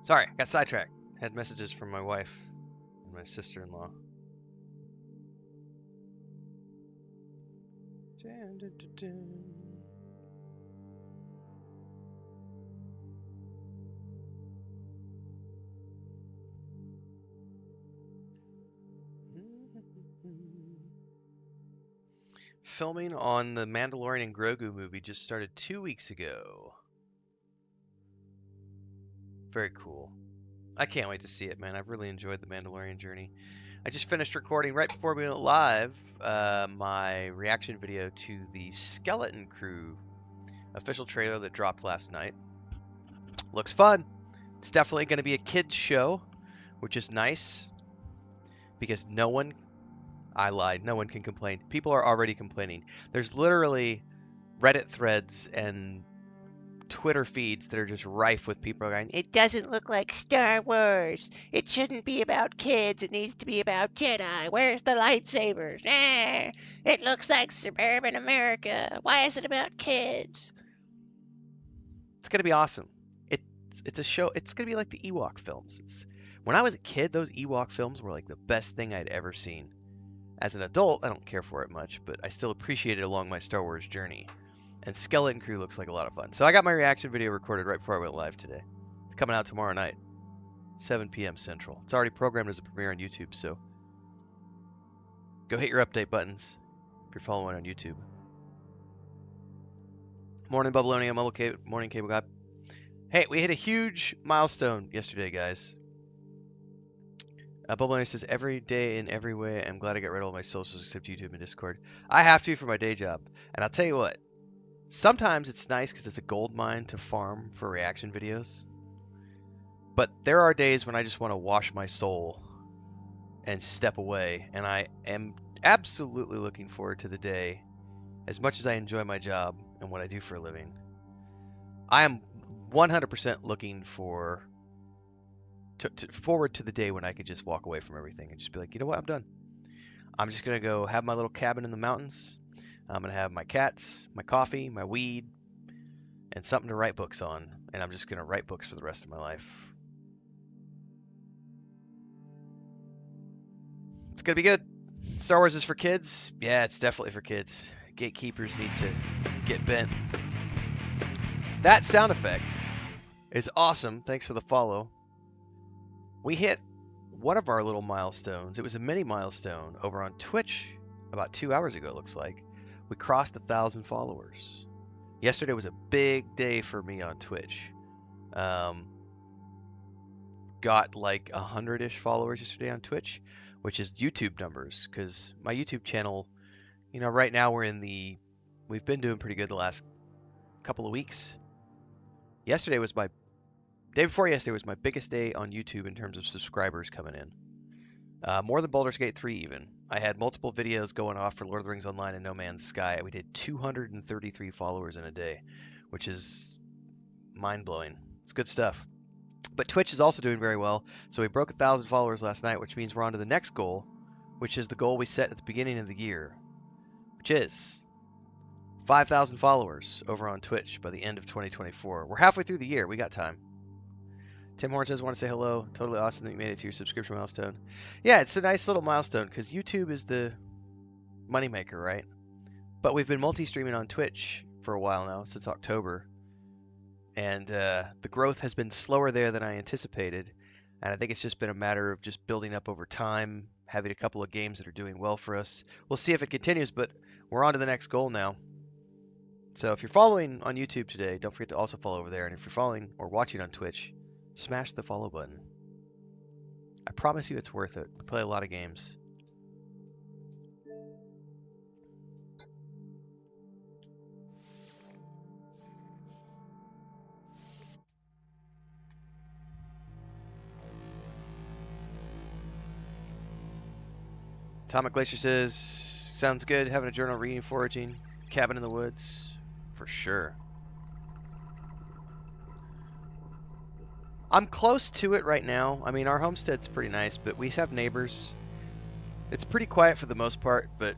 Sorry, got sidetracked. Had messages from my wife and my sister-in-law. Filming on the Mandalorian and Grogu movie just started 2 weeks ago. Very cool. I can't wait to see it, man. I've really enjoyed the Mandalorian journey. I just finished recording right before we went live my reaction video to the Skeleton Crew official trailer that dropped last night. Looks fun. It's definitely going to be a kids show, which is nice because I lied, no one can complain. People are already complaining. There's literally Reddit threads and Twitter feeds that are just rife with people going, it doesn't look like Star Wars. It shouldn't be about kids. It needs to be about Jedi. Where's the lightsabers? It looks like suburban America. Why is it about kids? It's going to be awesome. It's a show. It's going to be like the Ewok films. When I was a kid, those Ewok films were like the best thing I'd ever seen. As an adult, I don't care for it much, but I still appreciate it along my Star Wars journey. And Skeleton Crew looks like a lot of fun. So I got my reaction video recorded right before I went live today. It's coming out tomorrow night, 7 p.m. Central. It's already programmed as a premiere on YouTube, so go hit your update buttons if you're following on YouTube. Morning, Bubbleonia, morning, Cable God. Hey, we hit a huge milestone yesterday, guys. Bubbleonia says, every day in every way, I'm glad I got rid of all my socials except YouTube and Discord. I have to for my day job. And I'll tell you what, sometimes it's nice because it's a gold mine to farm for reaction videos. But there are days when I just want to wash my soul and step away. And I am absolutely looking forward to the day, as much as I enjoy my job and what I do for a living. I am 100% looking forward to the day when I could just walk away from everything and just be like, you know what, I'm done. I'm just going to go have my little cabin in the mountains. I'm going to have my cats, my coffee, my weed, and something to write books on. And I'm just going to write books for the rest of my life. It's going to be good. Star Wars is for kids? Yeah, it's definitely for kids. Gatekeepers need to get bent. That sound effect is awesome. Thanks for the follow. We hit one of our little milestones. It was a mini milestone over on Twitch about 2 hours ago, it looks like. We crossed 1,000 followers. Yesterday was a big day for me on Twitch. Got like 100-ish followers yesterday on Twitch, which is YouTube numbers, because my YouTube channel, you know, right now we've been doing pretty good the last couple of weeks. Day before yesterday was my biggest day on YouTube in terms of subscribers coming in. More than Baldur's Gate 3 even. I had multiple videos going off for Lord of the Rings Online and No Man's Sky. We did 233 followers in a day, which is mind-blowing. It's good stuff. But Twitch is also doing very well. So we broke 1,000 followers last night, which means we're on to the next goal, which is the goal we set at the beginning of the year, which is 5,000 followers over on Twitch by the end of 2024. We're halfway through the year. We got time. Tim Horn says, want to say hello. Totally awesome that you made it to your subscription milestone. Yeah, it's a nice little milestone because YouTube is the moneymaker, right? But we've been multi-streaming on Twitch for a while now, since October. And the growth has been slower there than I anticipated. And I think it's just been a matter of just building up over time, having a couple of games that are doing well for us. We'll see if it continues, but we're on to the next goal now. So if you're following on YouTube today, don't forget to also follow over there. And if you're following or watching on Twitch, smash the follow button. I promise you it's worth it. I play a lot of games. Atomic Glacier says, sounds good. Having a journal, reading, foraging, cabin in the woods. For sure. I'm close to it right now. I mean, our homestead's pretty nice, but we have neighbors. It's pretty quiet for the most part, but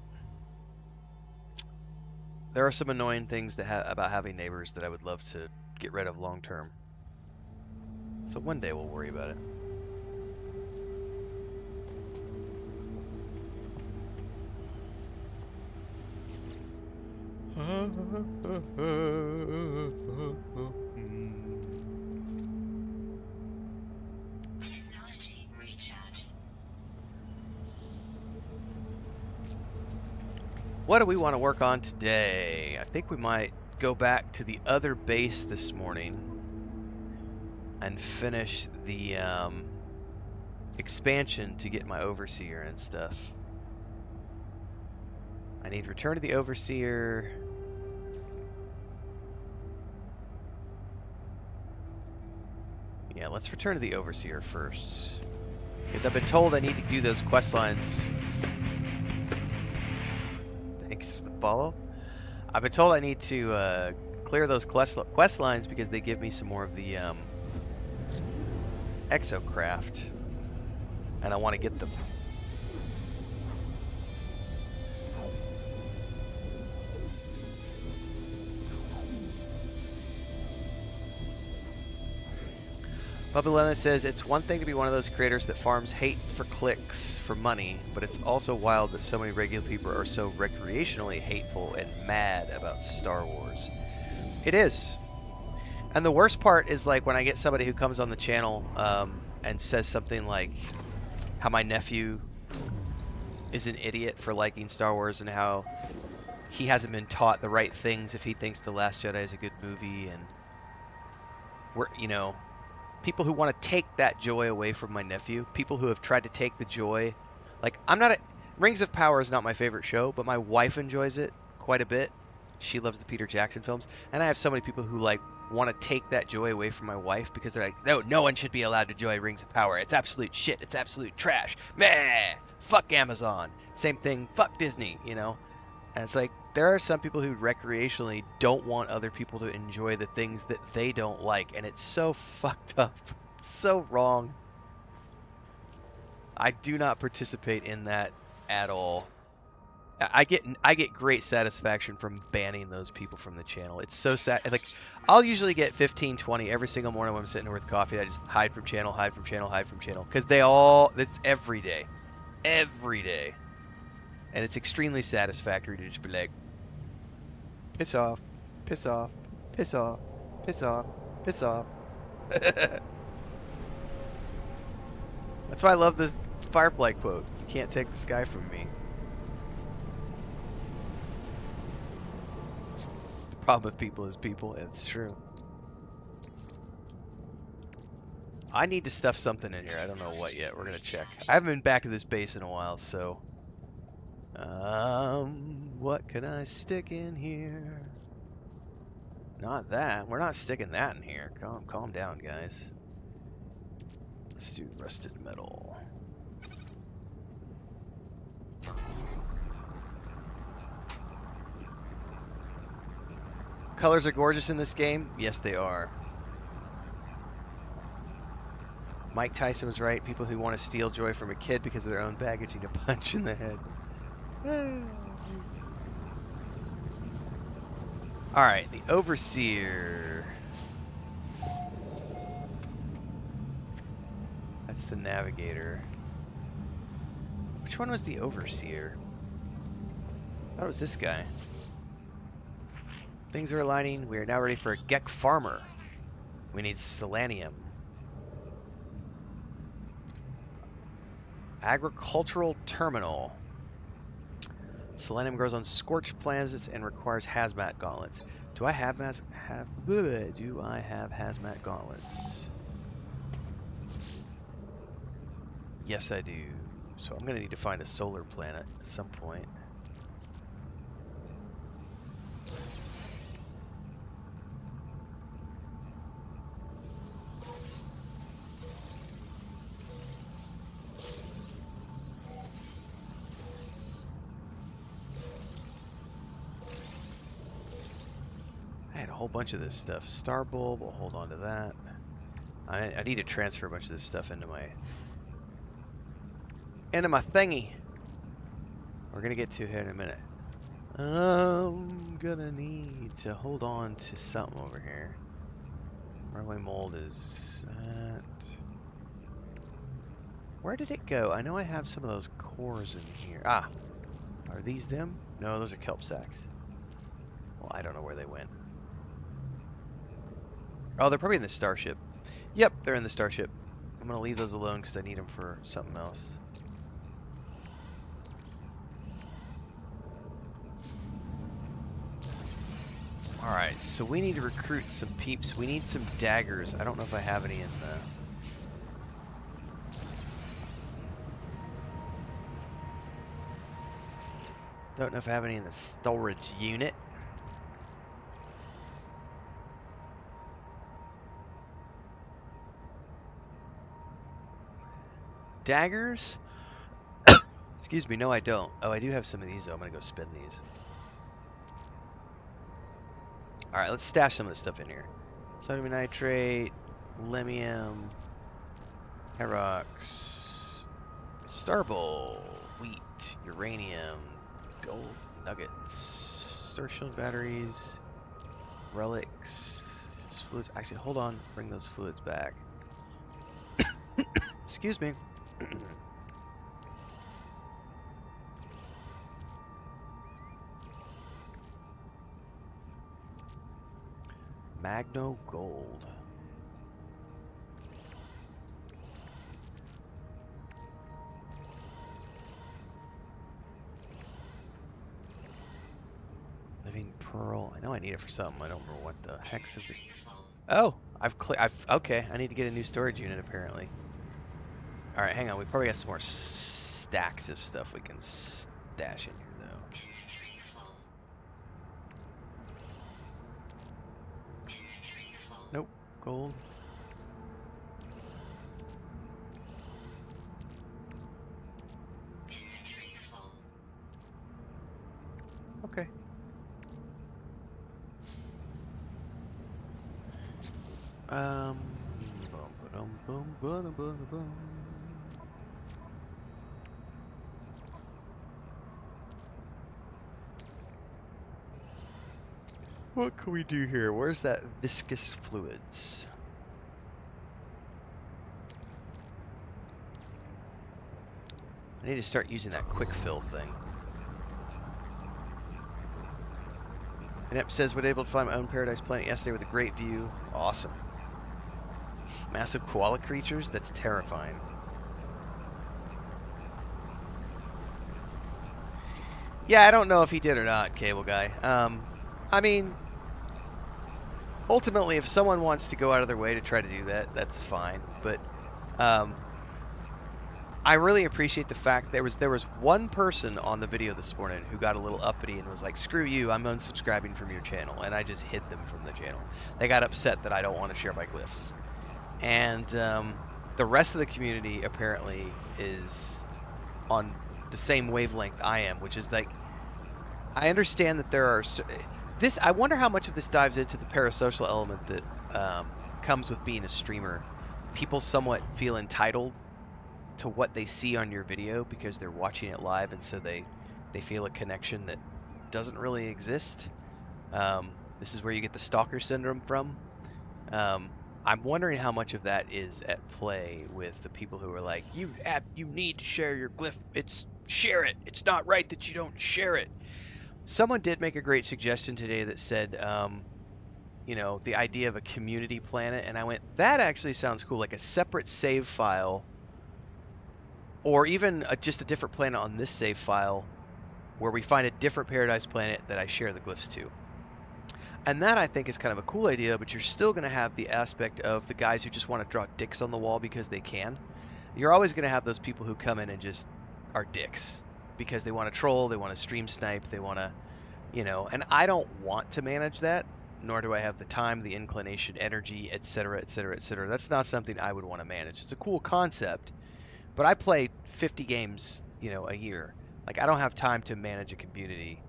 there are some annoying things about having neighbors that I would love to get rid of long term. So one day we'll worry about it. Technology recharge. What do we want to work on today? I think we might go back to the other base this morning and finish the expansion to get my overseer and stuff. I need return to the overseer. Yeah, let's return to the overseer first. Because I've been told I need to do those quest lines. Thanks for the follow. I've been told I need to clear those quest lines because they give me some more of the exocraft. And I want to get them. Bubbalena says, it's one thing to be one of those creators that farms hate for clicks for money, but it's also wild that so many regular people are so recreationally hateful and mad about Star Wars. It is. And the worst part is like when I get somebody who comes on the channel and says something like how my nephew is an idiot for liking Star Wars and how he hasn't been taught the right things if he thinks The Last Jedi is a good movie, and we're, you know, people who want to take that joy away from my nephew, people who have tried to take the joy. Like, Rings of Power is not my favorite show, but my wife enjoys it quite a bit. She loves the Peter Jackson films, and I have so many people who like want to take that joy away from my wife because they're like, no one should be allowed to enjoy Rings of Power. It's absolute shit. It's absolute trash. Meh. Fuck Amazon. Same thing. Fuck Disney. You know. And it's like, there are some people who recreationally don't want other people to enjoy the things that they don't like, and it's so fucked up. So wrong. I do not participate in that at all. I get great satisfaction from banning those people from the channel. It's so sad. Like, I'll usually get 15, 20 every single morning when I'm sitting here with coffee. I just hide from channel, hide from channel, hide from channel. Because it's every day. Every day. And it's extremely satisfactory to just be like, piss off, piss off, piss off, piss off, piss off. That's why I love this Firefly quote. You can't take the sky from me. The problem with people is people. It's true. I need to stuff something in here. I don't know what yet. We're going to check. I haven't been back to this base in a while, so... what can I stick in here? Not that. We're not sticking that in here. Calm down, guys. Let's do rusted metal. Colors are gorgeous in this game. Yes, they are. Mike Tyson was right. People who want to steal joy from a kid because of their own baggage need a punch in the head. Alright, the Overseer. That's the Navigator. Which one was the Overseer? I thought it was this guy. Things are aligning. We are now ready for a Gek Farmer. We need Selenium. Agricultural Terminal. Selenium grows on scorched planets and requires hazmat gauntlets. Do I have hazmat gauntlets? Yes, I do. So I'm gonna need to find a solar planet at some point. I had a whole bunch of this stuff. Star Bulb, we'll hold on to that. I need to transfer a bunch of this stuff into my thingy. We're gonna get to it here in a minute. I'm gonna need to hold on to something over here. Runaway mold is that. Where did it go? I know I have some of those cores in here. Ah, are these them? No, those are kelp sacks. Well, I don't know where they went. Oh, they're probably in the starship. Yep, they're in the starship. I'm going to leave those alone because I need them for something else. Alright, so we need to recruit some peeps. We need some daggers. I don't know if I have any in the... Don't know if I have any in the storage unit. Daggers? Excuse me, no I don't. Oh, I do have some of these though. I'm going to go spend these. Alright, let's stash some of this stuff in here. Sodium nitrate, limium, Herox, Starball, wheat, uranium, gold nuggets, star shield batteries, relics, fluids. Actually, hold on. Bring those fluids back. Excuse me. Magno gold. Living pearl. I know I need it for something. I don't remember what the heck's of it. Oh, okay. I need to get a new storage unit apparently. All right, hang on. We probably got some more stacks of stuff we can stash in here though. Nope, gold. Okay. Boom, boom, boom, boom, boom. What can we do here? Where's that viscous fluids? I need to start using that quick fill thing. Inept says, we're able to find my own paradise planet yesterday with a great view. Awesome. Massive koala creatures? That's terrifying. Yeah, I don't know if he did or not, Cable Guy. I mean, ultimately, if someone wants to go out of their way to try to do that, that's fine. But I really appreciate the fact there was one person on the video this morning who got a little uppity and was like, screw you, I'm unsubscribing from your channel. And I just hid them from the channel. They got upset that I don't want to share my glyphs. And the rest of the community apparently is on the same wavelength I am, which is like, I understand that there are... I wonder how much of this dives into the parasocial element that comes with being a streamer. People somewhat feel entitled to what they see on your video because they're watching it live, and so they feel a connection that doesn't really exist. This is where you get the stalker syndrome from. I'm wondering how much of that is at play with the people who are like, you need to share your glyph. Share it. It's not right that you don't share it. Someone did make a great suggestion today that said, you know, the idea of a community planet, and I went, that actually sounds cool, like a separate save file, or even just a different planet on this save file, where we find a different paradise planet that I share the glyphs to. And that, I think, is kind of a cool idea, but you're still going to have the aspect of the guys who just want to draw dicks on the wall because they can. You're always going to have those people who come in and just are dicks because they want to troll, they want to stream snipe, they want to, you know, and I don't want to manage that, nor do I have the time, the inclination, energy, etc., etc., etc. That's not something I would want to manage. It's a cool concept, but I play 50 games, you know, a year. Like, I don't have time to manage a community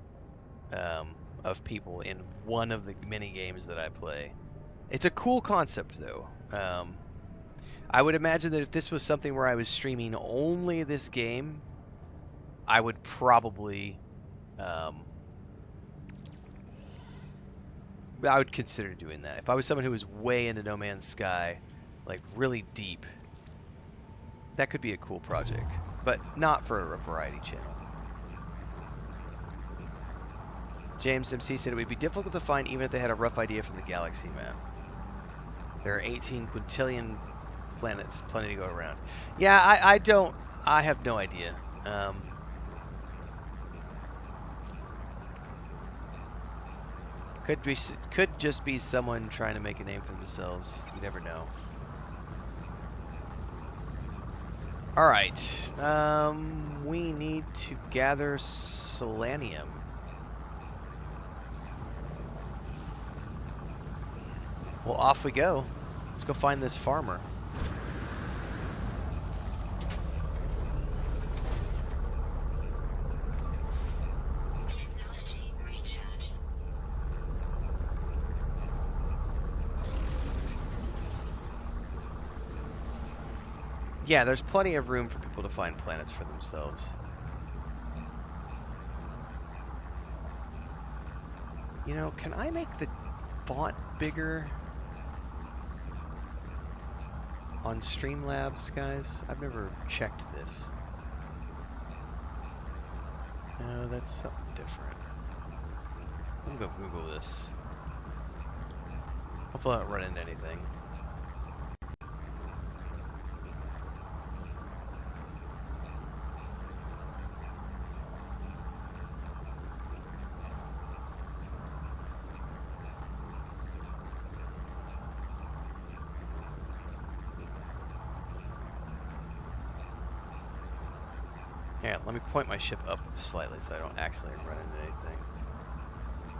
of people in one of the many games that I play. It's a cool concept, though. I would imagine that if this was something where I was streaming only this game, I would probably I would consider doing that. If I was someone who was way into No Man's Sky, like really deep, that could be a cool project, but not for a variety channel. James MC said it would be difficult to find even if they had a rough idea from the galaxy map. There are 18 quintillion planets, plenty to go around. Yeah, I have no idea. Could just be someone trying to make a name for themselves. You never know. All right. We need to gather selenium. Well, off we go. Let's go find this farmer. Yeah, there's plenty of room for people to find planets for themselves. You know, can I make the font bigger on Streamlabs, guys? I've never checked this. No, that's something different. I'm gonna go Google this. Hopefully I don't run into anything. Yeah, let me point my ship up slightly so I don't accidentally run into anything.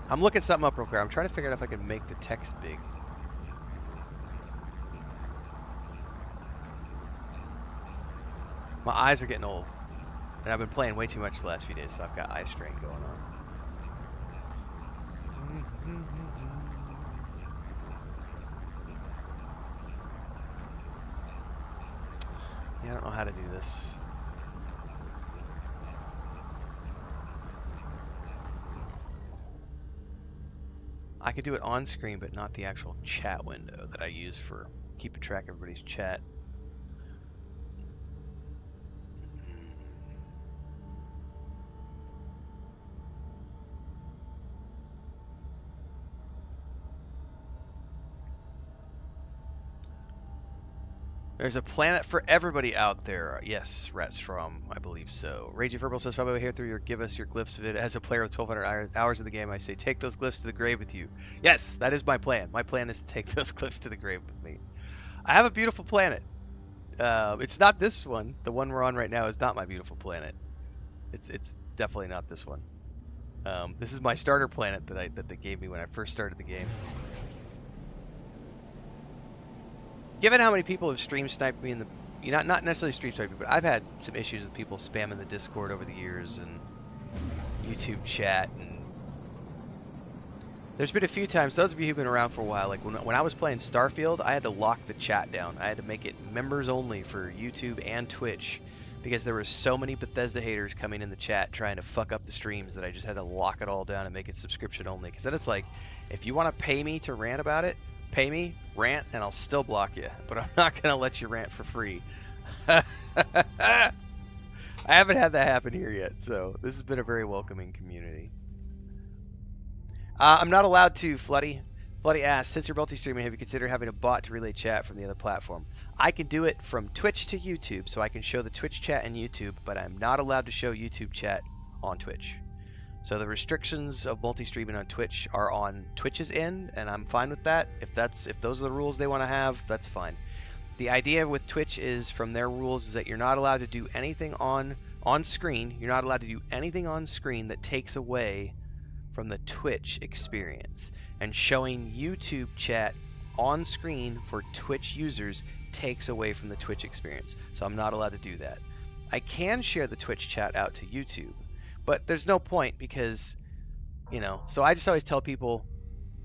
I'm looking something up real quick. I'm trying to figure out if I can make the text big. My eyes are getting old. And I've been playing way too much the last few days, so I've got eye strain going on. Yeah, I don't know how to do this. I could do it on screen, but not the actual chat window that I use for keeping track of everybody's chat. There's a planet for everybody out there. Yes, Rats from, I believe so. Raging Verbal says, probably here through your give us your glyphs of it. As a player with 1,200 hours of the game, I say, take those glyphs to the grave with you. Yes, that is my plan. My plan is to take those glyphs to the grave with me. I have a beautiful planet. It's not this one. The one we're on right now is not my beautiful planet. It's definitely not this one. This is my starter planet that they gave me when I first started the game. Given how many people have stream sniped me in the, not necessarily stream sniped me, but I've had some issues with people spamming the Discord over the years and YouTube chat, and there's been a few times. Those of you who've been around for a while, like when I was playing Starfield, I had to lock the chat down. I had to make it members only for YouTube and Twitch because there were so many Bethesda haters coming in the chat trying to fuck up the streams that I just had to lock it all down and make it subscription only. Because then it's like, if you want to pay me to rant about it, pay me, rant, and I'll still block you. But I'm not going to let you rant for free. I haven't had that happen here yet, so this has been a very welcoming community. I'm not allowed to, Floody. Floody asks, since you're multi-streaming, have you considered having a bot to relay chat from the other platform? I can do it from Twitch to YouTube, so I can show the Twitch chat in YouTube, but I'm not allowed to show YouTube chat on Twitch. So the restrictions of multi-streaming on Twitch are on Twitch's end, and I'm fine with that. If those are the rules they want to have, that's fine. The idea with Twitch is, from their rules, is that you're not allowed to do anything on screen. You're not allowed to do anything on screen that takes away from the Twitch experience. And showing YouTube chat on screen for Twitch users takes away from the Twitch experience. So I'm not allowed to do that. I can share the Twitch chat out to YouTube, but there's no point because, so I just always tell people,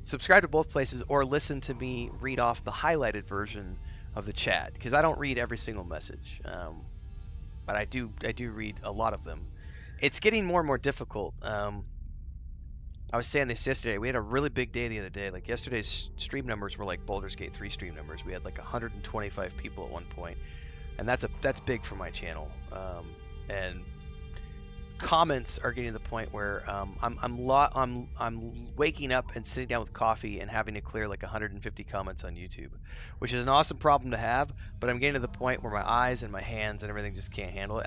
subscribe to both places or listen to me read off the highlighted version of the chat, because I don't read every single message, but I do read a lot of them. It's getting more and more difficult. I was saying this yesterday. We had a really big day the other day. Like yesterday's stream numbers were like Baldur's Gate 3 stream numbers. We had like 125 people at one point, and that's big for my channel. And comments are getting to the point where I'm waking up and sitting down with coffee and having to clear like 150 comments on YouTube, which is an awesome problem to have. But I'm getting to the point where my eyes and my hands and everything just can't handle it.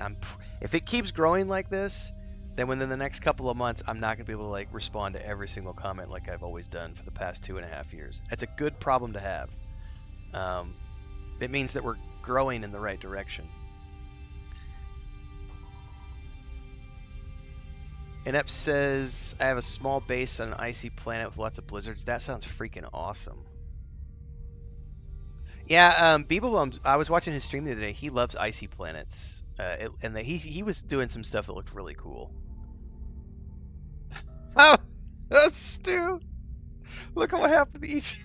If it keeps growing like this, then within the next couple of months, I'm not gonna be able to like respond to every single comment like I've always done for the past 2.5 years. It's a good problem to have. It means that we're growing in the right direction. Inept says, I have a small base on an icy planet with lots of blizzards. That sounds freaking awesome. Yeah, Beeblebum, I was watching his stream the other day. He loves icy planets. He was doing some stuff that looked really cool. Oh, Stu! Look at what happened to each.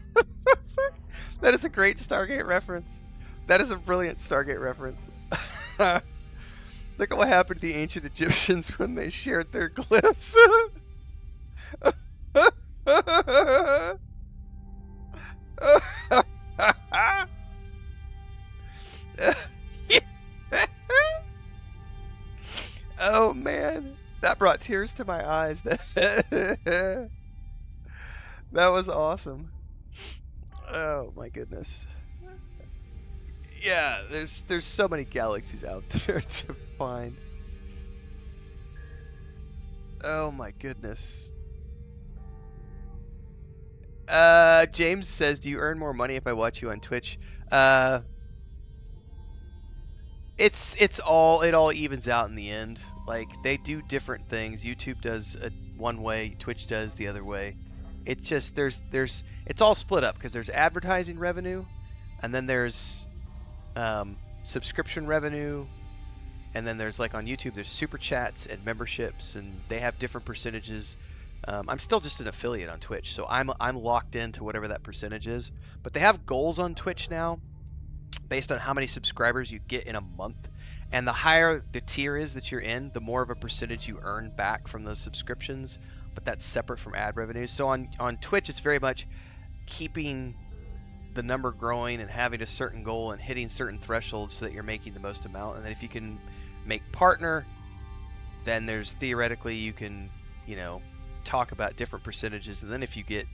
That is a great Stargate reference. That is a brilliant Stargate reference. Look at what happened to the ancient Egyptians when they shared their glyphs. Oh man, that brought tears to my eyes. That was awesome. Oh my goodness. Yeah, there's so many galaxies out there to find. Oh my goodness. James says, do you earn more money if I watch you on Twitch? It all evens out in the end. Like they do different things. YouTube does one way, Twitch does the other way. It's just it's all split up because there's advertising revenue, and then there's subscription revenue, and then there's like on YouTube there's super chats and memberships, and they have different percentages. I'm still just an affiliate on Twitch, so I'm locked into whatever that percentage is. But they have goals on Twitch now based on how many subscribers you get in a month, and the higher the tier is that you're in, the more of a percentage you earn back from those subscriptions. But that's separate from ad revenue. So on Twitch, it's very much keeping the number growing and having a certain goal and hitting certain thresholds so that you're making the most amount. And then if you can make partner, then there's theoretically you can, talk about different percentages. And then if you get,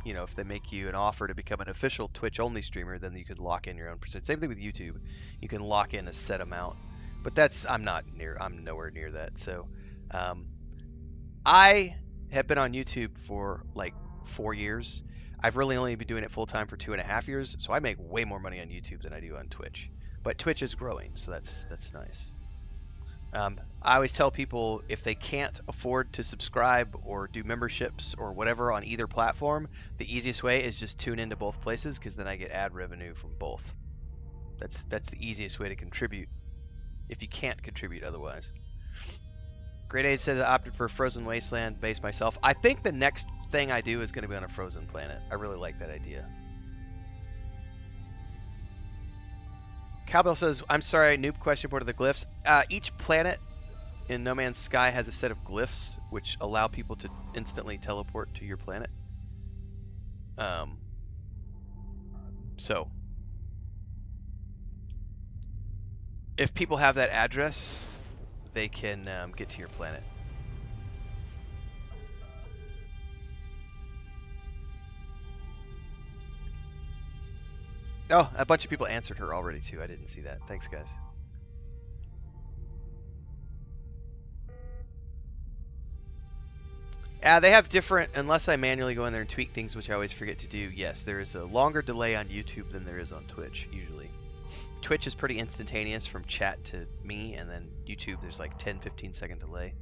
if they make you an offer to become an official Twitch only streamer, then you could lock in your own percentage. Same thing with YouTube. You can lock in a set amount, but I'm nowhere near that. So, I have been on YouTube for like 4 years. I've really only been doing it full time for 2.5 years, so I make way more money on YouTube than I do on Twitch. But Twitch is growing, so that's nice. I always tell people if they can't afford to subscribe or do memberships or whatever on either platform, the easiest way is just tune into both places, because then I get ad revenue from both. That's the easiest way to contribute if you can't contribute otherwise. Great Aid says I opted for a Frozen Wasteland base myself. I think the next thing I do is going to be on a frozen planet. I really like that idea. Cowbell says, I'm sorry, noob question, what are the glyphs? Each planet in No Man's Sky has a set of glyphs which allow people to instantly teleport to your planet. So, if people have that address, they can get to your planet. Oh, a bunch of people answered her already too. I didn't see that. Thanks, guys. They have different, unless I manually go in there and tweak things, which I always forget to do. Yes, there is a longer delay on YouTube than there is on Twitch, usually. Twitch is pretty instantaneous from chat to me, and then YouTube there's like 10-15 second delay.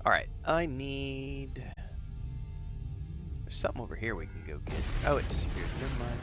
Alright, I need... There's something over here we can go get. Oh, it disappeared. Never mind.